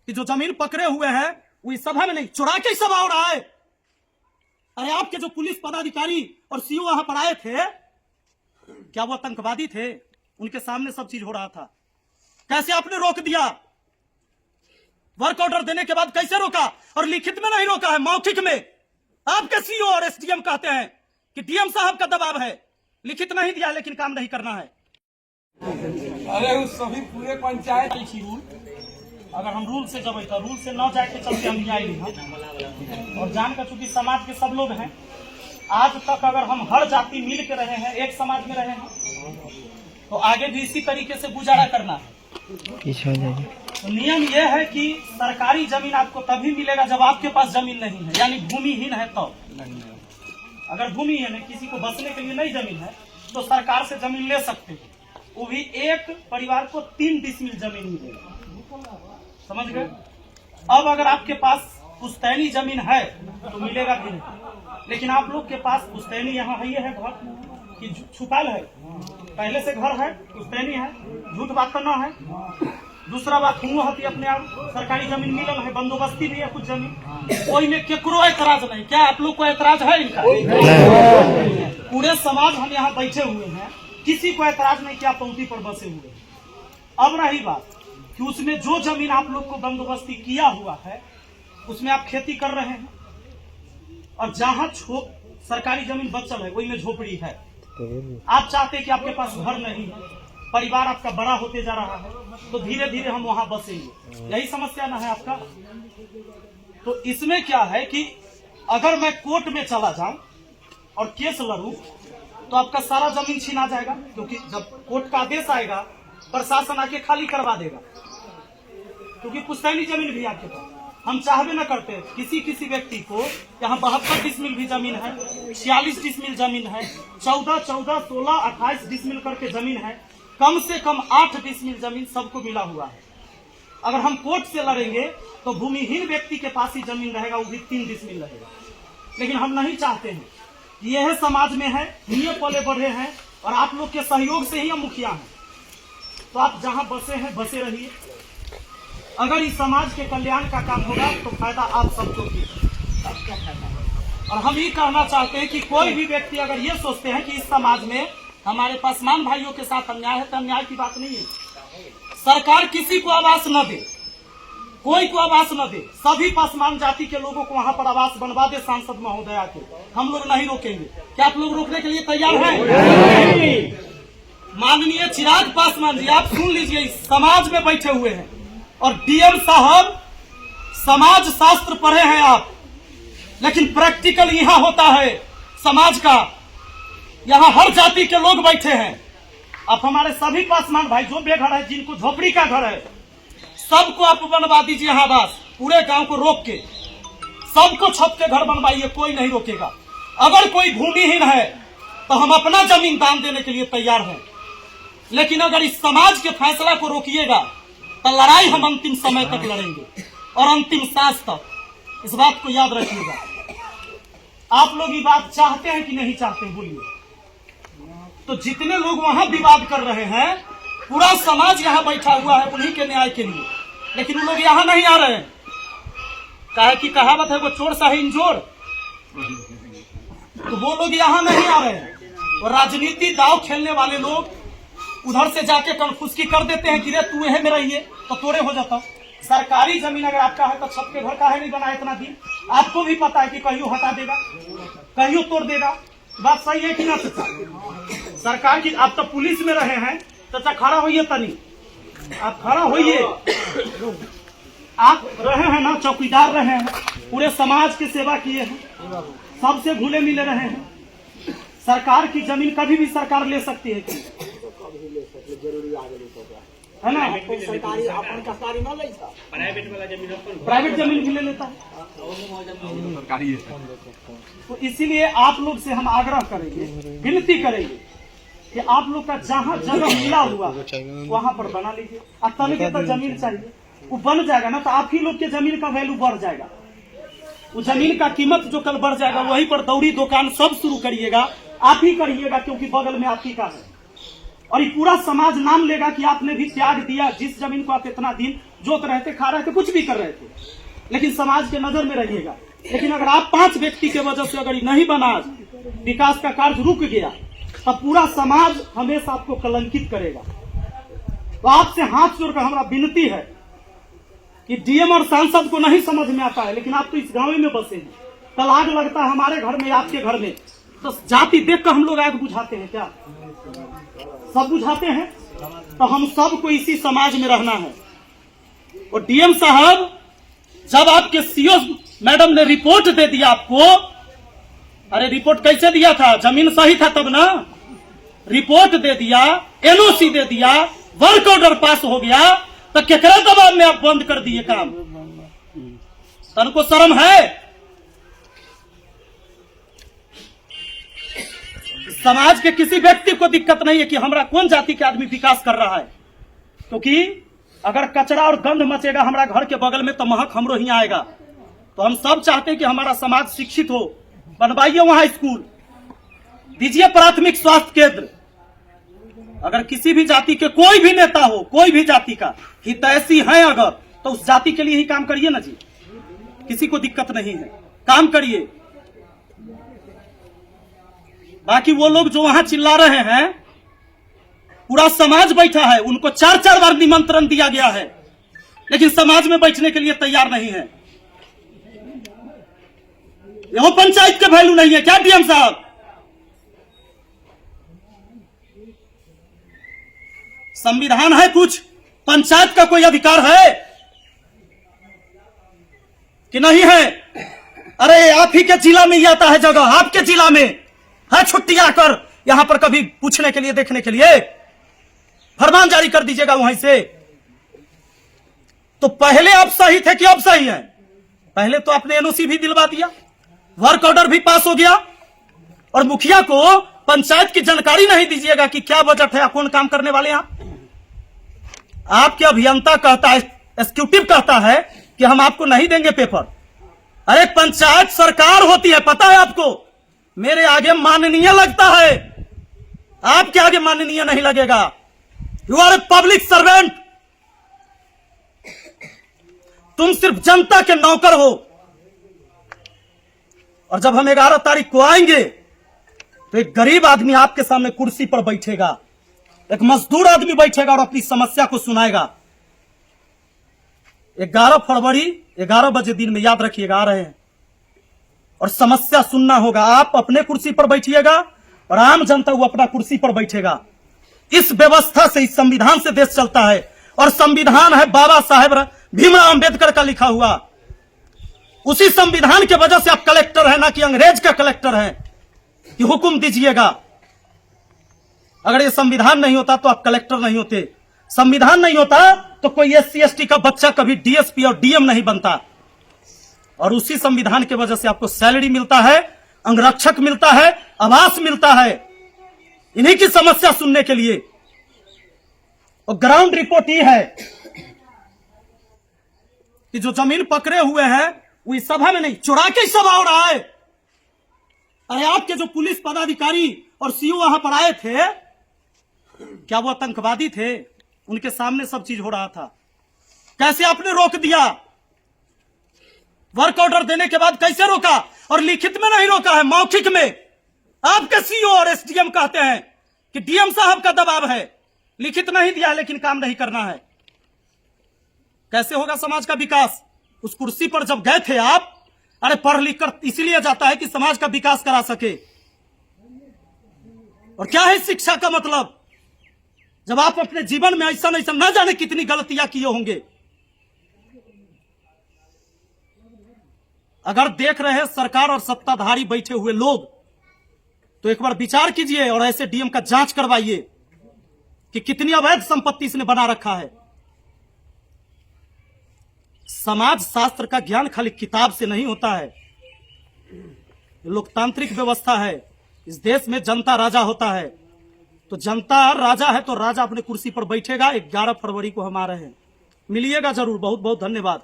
कि जो जमीन पकड़े हुए हैं वो इस सभा में नहीं, चुरा के सभा हो रहा है। अरे आपके जो पुलिस पदाधिकारी और सीओ वहां पर आए थे, क्या वो आतंकवादी थे? उनके सामने सब चीज हो रहा था, कैसे आपने रोक दिया? वर्क ऑर्डर देने के बाद कैसे रोका? और लिखित में नहीं रोका है, मौखिक में। आपके सीओ और एसडीएम कहते हैं कि डीएम साहब का दबाव है, लिखित नहीं दिया लेकिन काम नहीं करना है। अरे उस सभी पूरे पंचायत रूल, अगर हम रूल से जब रूल से न जाए के चलते हम न्याय नहीं, और जान कर चूंकि समाज के सब लोग हैं, आज तक अगर हम हर जाति मिल के रहे हैं, एक समाज में रहे हैं, तो आगे भी इसी तरीके से गुजारा करना है। तो नियम यह है कि सरकारी जमीन आपको तभी मिलेगा जब आपके पास जमीन नहीं है, यानी भूमिहीन है। तो अगर भूमिहीन है, किसी को बसने के लिए नहीं जमीन है, तो सरकार से जमीन ले सकते हैं। वो भी एक परिवार को 3 डिसमिल जमीन मिलेगा, समझ गए? अब अगर आपके पास पुश्तैनी जमीन है तो मिलेगा भी नहीं, लेकिन आप लोग के पास पुश्तैनी यहाँ है, ये है घर कि छुपाल है, पहले से घर है, पुश्तैनी है, झूठ बात करना है। दूसरा बात हुआ होती अपने आप सरकारी जमीन मिलल है, बंदोबस्ती भी है कुछ जमीन, कोई में केकरो ऐतराज नहीं। क्या आप लोग को ऐतराज है इनका? पूरे समाज हम यहाँ बैठे हुए हैं, किसी को ऐतराज नहीं कि आप पंक्ति पर बसे हुए। अब रही बात कि उसमें जो जमीन आप लोग को बंदोबस्ती किया हुआ है उसमें आप खेती कर रहे हैं, और जहाँ सरकारी जमीन बचल है वही में झोपड़ी है। आप चाहते हैं कि आपके पास घर नहीं है, परिवार आपका बड़ा होते जा रहा है, तो धीरे धीरे हम वहां बसेंगे, यही समस्या ना है आपका? तो इसमें क्या है कि अगर मैं कोर्ट में चला जाऊं और केस लड़ूं तो आपका सारा जमीन छीना जाएगा, क्योंकि जब कोर्ट का आदेश आएगा प्रशासन आके खाली करवा देगा, क्योंकि पुश्तैनी जमीन भी आपके पास। हम चाहबे न करते किसी व्यक्ति को यहाँ 72 डिसमिल भी जमीन है, 46 डिसमिल जमीन है, 14, 16, 28 डिसमिल करके जमीन है, कम से कम 8 डिसमिल जमीन सबको मिला हुआ है। अगर हम कोर्ट से लड़ेंगे तो भूमिहीन व्यक्ति के पास ही जमीन रहेगा, वो भी 3 डिसमिल रहेगा। लेकिन हम नहीं चाहते हैं, यह समाज में है, ये पले बढ़े हैं, और आप लोग के सहयोग से ही हम मुखिया हैं। तो आप जहां बसे हैं बसे रहिए। अगर इस समाज के कल्याण का काम होगा तो फायदा आप सबको भी। और हम ये कहना चाहते हैं कि कोई भी व्यक्ति अगर ये सोचते हैं कि इस समाज में हमारे पासवान भाइयों के साथ अन्याय है, तो अन्याय की बात नहीं है। सरकार किसी को आवास न दे, कोई को आवास न दे, सभी पासवान जाति के लोगों को वहां पर आवास बनवा दे सांसद महोदय आके। हम लोग नहीं रोकेंगे। क्या आप लोग रोकने के लिए तैयार हैं? माननीय चिराग पासवान जी, आप सुन लीजिए, समाज में बैठे हुए हैं और डीएम साहब समाज शास्त्र पढ़े हैं आप, लेकिन प्रैक्टिकल यहाँ होता है समाज का। यहाँ हर जाति के लोग बैठे हैं। आप हमारे सभी पासवान भाई जो बेघर है, जिनको झोपड़ी का घर है, सबको आप बनवा दीजिए यहाँ आवास, पूरे गांव को रोक के सबको छत के घर बनवाइए, कोई नहीं रोकेगा। अगर कोई भूमिहीन है तो हम अपना जमीन दान देने के लिए तैयार हैं, लेकिन अगर इस समाज के फैसला को रोकिएगा तो लड़ाई हम अंतिम समय तक लड़ेंगे और अंतिम सांस तक। इस बात को याद रखिएगा। आप लोग ये बात चाहते हैं कि नहीं चाहते, बोलिए? तो जितने लोग वहां विवाद कर रहे हैं, पूरा समाज यहाँ बैठा हुआ है उन्हीं के न्याय के लिए, लेकिन वो लोग यहाँ नहीं आ रहे हैं। काहे की कहावत है, वो चोर साहे इंजोर, तो वो लोग यहाँ नहीं आ रहे हैं। और राजनीति दाव खेलने वाले लोग उधर से जाके कनफुसकी कर देते हैं कि रे तू है मेरा, ये तो तोड़े हो जाता। सरकारी जमीन अगर आपका है तो छत के घर का है नहीं बना इतना दिन, आपको भी पता है कि कहीं हटा देगा, कहीं तोड़ देगा। बात सही है कि ना चाचा? सरकार की, आप तो पुलिस में रहे हैं चाचा, खड़ा होइए तनी, आप खड़ा होइए। आप रहे हैं ना, चौकीदार रहे हैं, पूरे समाज की सेवा किए हैं, सबसे घुले मिले रहे हैं। सरकार की जमीन कभी भी सरकार ले सकती है ना? सरकारी अपन सरकारी न ले, प्राइवेट वाला जमीन प्राइवेट जमीन भी ले लेता है। तो इसीलिए आप लोग से हम आग्रह करेंगे, विनती करेंगे कि आप लोग का जहाँ जगह मिला हुआ वहाँ पर बना लीजिए। अब तनके तो जमीन चाहिए, वो बन जाएगा ना, तो आप ही लोग के जमीन का वैल्यू बढ़ जाएगा। वो जमीन का कीमत जो कल बढ़ जाएगा, वहीं पर दौड़ी दुकान सब शुरू करिएगा, आप ही करिएगा, क्योंकि बगल में आप ही का है। और ये पूरा समाज नाम लेगा कि आपने भी त्याग दिया, जिस जमीन को आप इतना दिन जोत रहे थे, खा रहे थे, कुछ भी कर रहे थे, लेकिन समाज के नजर में रहिएगा। लेकिन अगर आप 5 व्यक्ति के वजह से अगर नहीं बना, विकास का कार्य रुक गया, तब पूरा समाज हमेशा आपको कलंकित करेगा। तो आपसे हाथ जोड़कर हमारा विनती है कि डीएम और सांसद को नहीं समझ में आता है, लेकिन आप तो इस गांव में बसे हैं। कल आग लगता है हमारे घर में, आपके घर में, तो जाति देखकर हम लोग आग बुझाते हैं क्या? सब बुझाते हैं। तो हम सबको इसी समाज में रहना है। और डीएम साहब, जब आपके सीओ मैडम ने रिपोर्ट दे दिया आपको, अरे रिपोर्ट कैसे दिया था? जमीन सही था तब ना? रिपोर्ट दे दिया, एनओसी दे दिया, वर्क ऑर्डर पास हो गया, तो केकरा दबाव में आप बंद कर दिए काम? तनको शर्म है? समाज के किसी व्यक्ति को दिक्कत नहीं है कि हमारा कौन जाति के आदमी विकास कर रहा है, क्योंकि अगर कचरा और गंध मचेगा हमारा घर के बगल में तो महक हमरो ही आएगा। तो हम सब चाहते हैं कि हमारा समाज शिक्षित हो। बनवाइए वहां स्कूल, दीजिए प्राथमिक स्वास्थ्य केंद्र। अगर किसी भी जाति के कोई भी नेता हो, कोई भी जाति का हितैषी है अगर, तो उस जाति के लिए ही काम करिए ना जी, किसी को दिक्कत नहीं है, काम करिए। बाकी वो लोग जो वहां चिल्ला रहे हैं, पूरा समाज बैठा है, उनको 4-4 बार निमंत्रण दिया गया है, लेकिन समाज में बैठने के लिए तैयार नहीं है। यह पंचायत का वैल्यू नहीं है क्या डीएम साहब? संविधान है कुछ? पंचायत का कोई अधिकार है कि नहीं है? अरे आप ही के जिला में ही आता है जगह, आपके जिला में है छुट्टी आकर यहां पर कभी पूछने के लिए, देखने के लिए फरमान जारी कर दीजिएगा वहीं से। तो पहले आप सही थे कि अब सही है? पहले तो आपने एनओसी भी दिलवा दिया, वर्क ऑर्डर भी पास हो गया, और मुखिया को पंचायत की जानकारी नहीं दीजिएगा कि क्या बजट है, कौन काम करने वाले हैं। आपके अभियंता कहता है, एग्जीक्यूटिव कहता है कि हम आपको नहीं देंगे पेपर। अरे पंचायत सरकार होती है, पता है आपको? मेरे आगे माननीय लगता है, आपके आगे माननीय नहीं लगेगा। You are a public servant, तुम सिर्फ जनता के नौकर हो। और जब हम 11 तारीख को आएंगे तो एक गरीब आदमी आपके सामने कुर्सी पर बैठेगा, एक मजदूर आदमी बैठेगा और अपनी समस्या को सुनाएगा। 11 फरवरी 11 बजे दिन में, याद रखिएगा, आ रहे हैं, और समस्या सुनना होगा। आप अपने कुर्सी पर बैठिएगा और आम जनता वो अपना कुर्सी पर बैठेगा। इस व्यवस्था से, इस संविधान से देश चलता है, और संविधान है बाबा साहेब भीमराव अंबेडकर का लिखा हुआ। उसी संविधान के वजह से आप कलेक्टर हैं, ना कि अंग्रेज का कलेक्टर हैं कि हुक्म दीजिएगा। अगर ये संविधान नहीं होता तो आप कलेक्टर नहीं होते, संविधान नहीं होता तो कोई SC ST का बच्चा कभी DSP और DM नहीं बनता। और उसी संविधान के वजह से आपको सैलरी मिलता है, अंगरक्षक मिलता है, आवास मिलता है, इन्हीं की समस्या सुनने के लिए। और ग्राउंड रिपोर्ट ये है कि जो जमीन पकड़े हुए हैं वो इस सभा में नहीं, चुरा के सभा हो रहा है। अरे आपके जो पुलिस पदाधिकारी और CO वहां पर आए थे, क्या वो आतंकवादी थे? उनके सामने सब चीज हो रहा था, कैसे आपने रोक दिया? वर्क ऑर्डर देने के बाद कैसे रोका? और लिखित में नहीं रोका है, मौखिक में। आपके CO और SDM कहते हैं कि डीएम साहब का दबाव है, लिखित नहीं दिया है लेकिन काम नहीं करना है। कैसे होगा समाज का विकास? उस कुर्सी पर जब गए थे आप, अरे पढ़ लिख कर इसलिए जाता है कि समाज का विकास करा सके। और क्या है शिक्षा का मतलब? जब आप अपने जीवन में ऐसा न जाने कितनी गलतियां किए होंगे। अगर देख रहे हैं सरकार और सत्ताधारी बैठे हुए लोग, तो एक बार विचार कीजिए और ऐसे डीएम का जांच करवाइए कि कितनी अवैध संपत्ति इसने बना रखा है। समाज शास्त्र का ज्ञान खाली किताब से नहीं होता है, लोकतांत्रिक व्यवस्था है। इस देश में जनता राजा होता है, तो जनता राजा है तो राजा अपने कुर्सी पर बैठेगा। 11 फरवरी को हम आ रहे हैं, मिलिएगा जरूर। बहुत बहुत धन्यवाद।